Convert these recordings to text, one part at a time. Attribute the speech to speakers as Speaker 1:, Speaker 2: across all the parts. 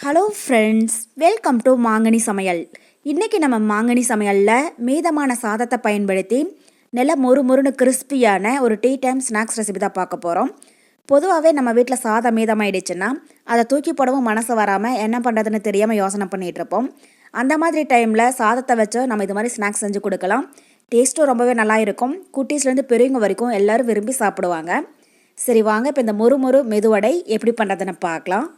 Speaker 1: Hello friends, welcome to மாங்கனி சமையல். இன்றைக்கி நம்ம மாங்கனி சமையலில் மீதமான சாதத்தை பயன்படுத்தி நல்ல மொறுன்னு கிறிஸ்பியான ஒரு டீ டைம் ஸ்நாக்ஸ் ரெசிபி தான் பார்க்க போகிறோம். பொதுவாகவே நம்ம வீட்டில் சாதம் மீதமாயிடுச்சுன்னா அதை தூக்கி போடவும் மனசு வராமல் என்ன பண்ணுறதுன்னு தெரியாமல் யோசனை பண்ணிகிட்டு இருப்போம். அந்த மாதிரி டைமில் சாதத்தை வச்சு நம்ம இது மாதிரி ஸ்நாக்ஸ் செஞ்சு கொடுக்கலாம். டேஸ்ட்டும் ரொம்பவே நல்லா இருக்கும். குட்டீஸ்லேருந்து பெரியவங்க வரைக்கும் எல்லோரும் விரும்பி சாப்பிடுவாங்க. சரி வாங்க, இப்போ இந்த மொறு மெதுவடை எப்படி பண்ணுறதுன்னு பார்க்கலாம்.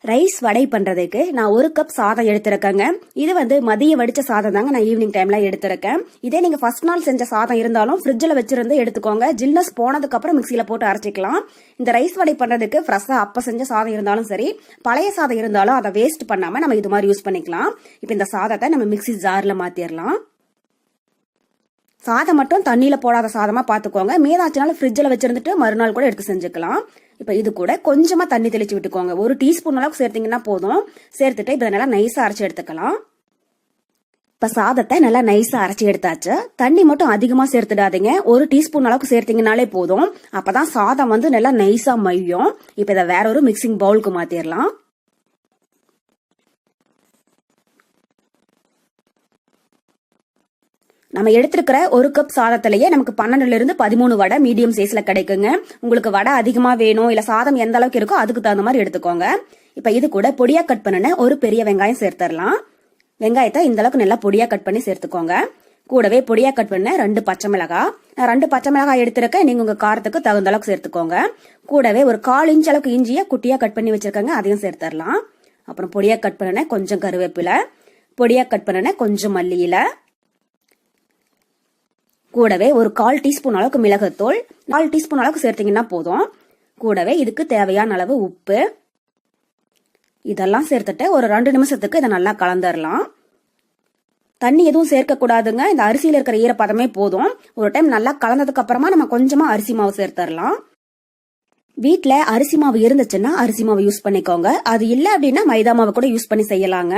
Speaker 1: ரைஸ் வடை பண்ணுறதுக்கு நான் 1 கப் சாதம் எடுத்துருக்கேங்க. இது மதியம் வடித்த சாதம் தாங்க நான் ஈவினிங் டைமில் எடுத்துருக்கேன். இதே நீங்கள் ஃபர்ஸ்ட் நாள் செஞ்ச சாதம் இருந்தாலும் ஃப்ரிட்ஜில் வச்சுருந்து எடுத்துக்கோங்க. ஜில்னஸ் போனதுக்கப்புறம் மிக்சியில் போட்டு அரைச்சிக்கலாம். இந்த ரைஸ் வடை பண்ணுறதுக்கு ஃப்ரெஷ்ஷாக அப்போ செஞ்ச சாதம் இருந்தாலும் சரி, பழைய சாதம் இருந்தாலும் அதை வேஸ்ட் பண்ணாமல் நம்ம இது மாதிரி யூஸ் பண்ணிக்கலாம். இப்போ இந்த சாதத்தை நம்ம மிக்சி ஜாரில் மாற்றிடலாம். சாதம் மட்டும் தண்ணியில் போடாத சாதமாக பார்த்துக்கோங்க. மீதாச்சுனாலும் ஃப்ரிட்ஜில் வச்சுருந்துட்டு மறுநாள் கூட எடுத்து செஞ்சுக்கலாம். இப்போ இது கூட கொஞ்சமாக தண்ணி தெளிச்சு விட்டுக்கோங்க. 1 டீஸ்பூன் அளவுக்கு சேர்த்திங்கன்னா போதும். சேர்த்துட்டு இப்போ நல்லா நைஸாக அரைச்சி எடுத்துக்கலாம். இப்போ சாதத்தை நல்லா நைஸாக அரைச்சி எடுத்தாச்சு. தண்ணி மட்டும் அதிகமாக சேர்த்துடாதீங்க. 1 டீஸ்பூன் அளவுக்கு சேர்த்திங்கனாலே போதும். அப்போ தான் சாதம் நல்லா நைஸாக மையும். இப்போ இதை வேற ஒரு மிக்சிங் பவுலுக்கு மாற்றிடலாம். நம்ம எடுத்துருக்கிற 1 கப் சாதத்திலேயே நமக்கு 12 to 13 வடை மீடியம் சைஸ்ல கிடைக்குங்க. உங்களுக்கு வடை அதிகமா வேணும், இல்ல சாதம் எந்த அளவுக்கு இருக்கோ அதுக்கு தகுந்த மாதிரி எடுத்துக்கோங்க. இப்ப இது கூட பொடியா கட் பண்ணன ஒரு பெரிய வெங்காயம் சேர்த்துடலாம். வெங்காயத்தை இந்த அளவுக்கு நல்லா பொடியா கட் பண்ணி சேர்த்துக்கோங்க. கூடவே பொடியா கட் பண்ண 2 பச்சை மிளகாய். நான் 2 பச்சை மிளகாய் எடுத்திருக்கேன். நீங்க உங்க காரத்துக்கு தகுந்த அளவுக்கு சேர்த்துக்கோங்க. கூடவே ஒரு 1/4 இன்ச் அளவுக்கு இஞ்சியை குட்டியா கட் பண்ணி வச்சிருக்கேங்க, அதையும் சேர்த்துடலாம். அப்புறம் பொடியா கட் பண்ணன கொஞ்சம் கருவேப்பிலை, பொடியா கட் பண்ணன கொஞ்சம் மல்லி இலை, கூடவே ஒரு 1/4 டீஸ்பூன் அளவுக்கு மிளகுத்தூள், 4 டீஸ்பூன் அளவுக்கு சேர்த்தீங்கன்னா போதும். கூடவே இதுக்கு தேவையான அளவு உப்பு. இதெல்லாம் சேர்த்துட்டு ஒரு 2 நிமிஷத்துக்கு இதை நல்லா கலந்துடலாம். தண்ணி எதுவும் சேர்க்க கூடாதுங்க. இந்த அரிசியில இருக்கிற ஈரப்பதமே போதும். ஒரு டைம் நல்லா கலந்ததுக்கு அப்புறமா நம்ம கொஞ்சமா அரிசி மாவு சேர்த்துடலாம். வீட்டுல அரிசி மாவு இருந்துச்சுன்னா அரிசி மாவு யூஸ் பண்ணிக்கோங்க. அது இல்லை அப்படின்னா மைதா மாவு கூட யூஸ் பண்ணி செய்யலாங்க.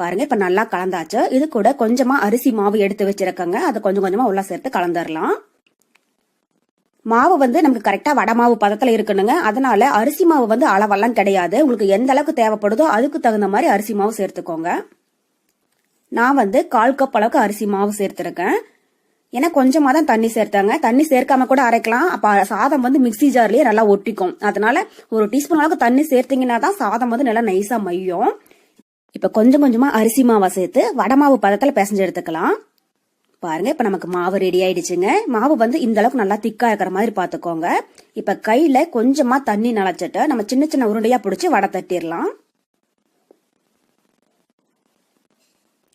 Speaker 1: பாருங்க, இப்ப நல்லா கலந்தாச்சு. இது கூட கொஞ்சமா அரிசி மாவு எடுத்து வச்சிருக்கங்க, அதை கொஞ்சம் கொஞ்சமா உள்ள சேர்த்து கலந்துடலாம். மாவு நமக்கு கரெக்டா வடை மாவு பதத்துல இருக்கணுங்க. அதனால அரிசி மாவு அளவெல்லாம் கிடையாது. உங்களுக்கு எந்த அளவுக்கு தேவைப்படுதோ அதுக்கு தகுந்த மாதிரி அரிசி மாவு சேர்த்துக்கோங்க. நான் 1/4 கப் அளவுக்கு அரிசி மாவு சேர்த்திருக்கேன். ஏன்னா கொஞ்சமா தான் தண்ணி சேர்த்தாங்க. தண்ணி சேர்க்காம கூட அரைக்கலாம். அப்ப சாதம் மிக்சி ஜார்லயே நல்லா ஒட்டிக்கும். அதனால 1 டீஸ்பூன் அளவுக்கு தண்ணி சேர்த்தீங்கன்னா தான் சாதம் நல்லா நைஸா மையும். இப்ப கொஞ்சம் கொஞ்சமா அரிசி மாவை சேர்த்து வடை மாவு பதத்துல பிசைஞ்சு எடுத்துக்கலாம். பாருங்க, இப்ப நமக்கு மாவு ரெடி ஆயிடுச்சுங்க. மாவு இந்த அளவுக்கு நல்லா திக்கா இருக்கிற மாதிரி பாத்துக்கோங்க. இப்ப கையில கொஞ்சமா தண்ணி நனைச்சிட்டு நம்ம சின்ன சின்ன உருண்டையா பிடிச்சி வடை தட்டிடலாம்.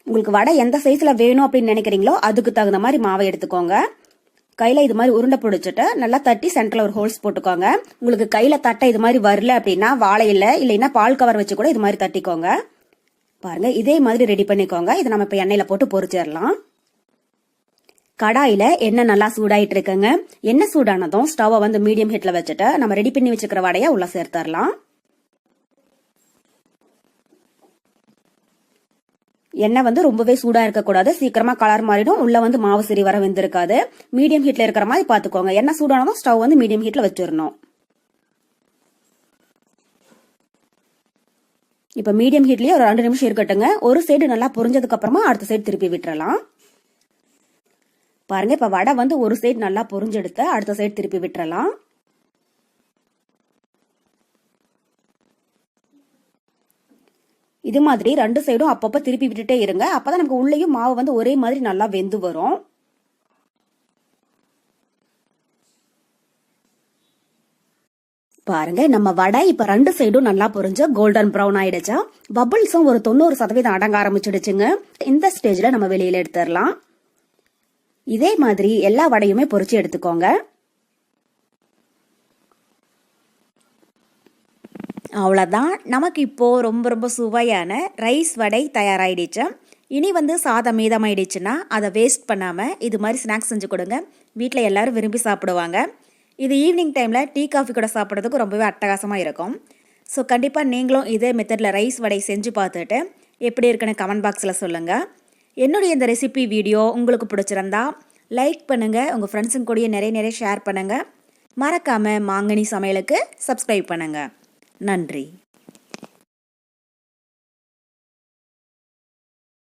Speaker 1: உங்களுக்கு வடை எந்த சைஸ்ல வேணும் அப்படின்னு நினைக்கிறீங்களோ அதுக்கு தகுந்த மாதிரி மாவை எடுத்துக்கோங்க. கையில இது மாதிரி உருண்டை பிடிச்சிட்டு நல்லா தட்டி சென்டர்ல ஒரு ஹோல்ஸ் போட்டுக்கோங்க. உங்களுக்கு கையில தட்ட இது மாதிரி வரல அப்படின்னா வாழையில இல்லைன்னா பால் கவர் வச்சு கூட இது மாதிரி தட்டிக்கோங்க. பாருங்க, இதே மாதிரி ரெடி பண்ணிக்கோங்க. இதை நம்ம இப்ப எண்ணெயில போட்டு பொரிச்சிடலாம். கடாயில எண்ணெய் நல்லா சூடாயிட்டு இருக்குங்க. எண்ணெய் சூடானதும் ஸ்டவ் மீடியம் ஹீட்ல வச்சுட்டு நம்ம ரெடி பண்ணி வச்சுக்கிற வடையை உள்ள சேர்த்துடலாம். எண்ணெய் ரொம்பவே சூடா இருக்கக்கூடாது. சீக்கிரமா கலர் மாறிடும். உள்ள மாவு சரி வர வெந்திருக்காது. மீடியம் ஹீட்ல இருக்கிற மாதிரி பாத்துக்கோங்க. எண்ணெய் சூடானதும் ஸ்டவ் மீடியம் ஹீட்ல வச்சிடணும். இப்ப மீடியம் ஹீட்லயே ஒரு 2 நிமிஷம் இருக்கட்டுங்க. ஒரு சைடு நல்லா பொரிஞ்சதுக்கு அப்புறமா அடுத்த சைடு திருப்பி விட்டுறலாம். பாருங்க, இப்ப வடை ஒரு சைடு நல்லா பொரிஞ்செடுத்து அடுத்த சைடு திருப்பி விட்டுறலாம். இது மாதிரி 2 சைடும் அப்பப்ப திருப்பி விட்டுட்டே இருங்க. அப்பதான் நமக்கு உள்ளேயும் மாவு ஒரே மாதிரி நல்லா வெந்து வரும். பாருங்க, நம்ம வடை இப்ப 2 சைடும் நல்லா பொரிஞ்சு கோல்டன் ப்ரௌன் ஆயிடுச்சா. பபிள்ஸும் ஒரு 90% அடங்க ஆரம்பிச்சிடுச்சுங்க. இந்த ஸ்டேஜ்ல நம்ம வெளியில எடுத்துடலாம். இதே மாதிரி எல்லா வடையுமே பொரிச்சு எடுத்துக்கோங்க. அவ்வளவுதான், நமக்கு இப்போ ரொம்ப ரொம்ப சுவையான ரைஸ் வடை தயாராயிடுச்சு. இனி சாதம் மீதமாயிடுச்சுன்னா அதை வேஸ்ட் பண்ணாம இது மாதிரி ஸ்நாக்ஸ் செஞ்சு கொடுங்க. வீட்டில் எல்லாரும் விரும்பி சாப்பிடுவாங்க. இது ஈவினிங் டைமில் டீ காஃபி கூட சாப்பிட்றதுக்கு ரொம்பவே அட்டகாசமாக இருக்கும். ஸோ கண்டிப்பாக நீங்களும் இதே மெத்தடில் ரைஸ் வடை செஞ்சு பார்த்துட்டு எப்படி இருக்குன்னு கமெண்ட் பாக்ஸில் சொல்லுங்கள். என்னுடைய இந்த ரெசிபி வீடியோ உங்களுக்கு பிடிச்சிருந்தா லைக் பண்ணுங்கள். உங்கள் ஃப்ரெண்ட்ஸுங்க கூடயே நிறைய ஷேர் பண்ணுங்கள். மறக்காமல் மாங்கனி சமையலுக்கு சப்ஸ்கிரைப் பண்ணுங்கள். நன்றி.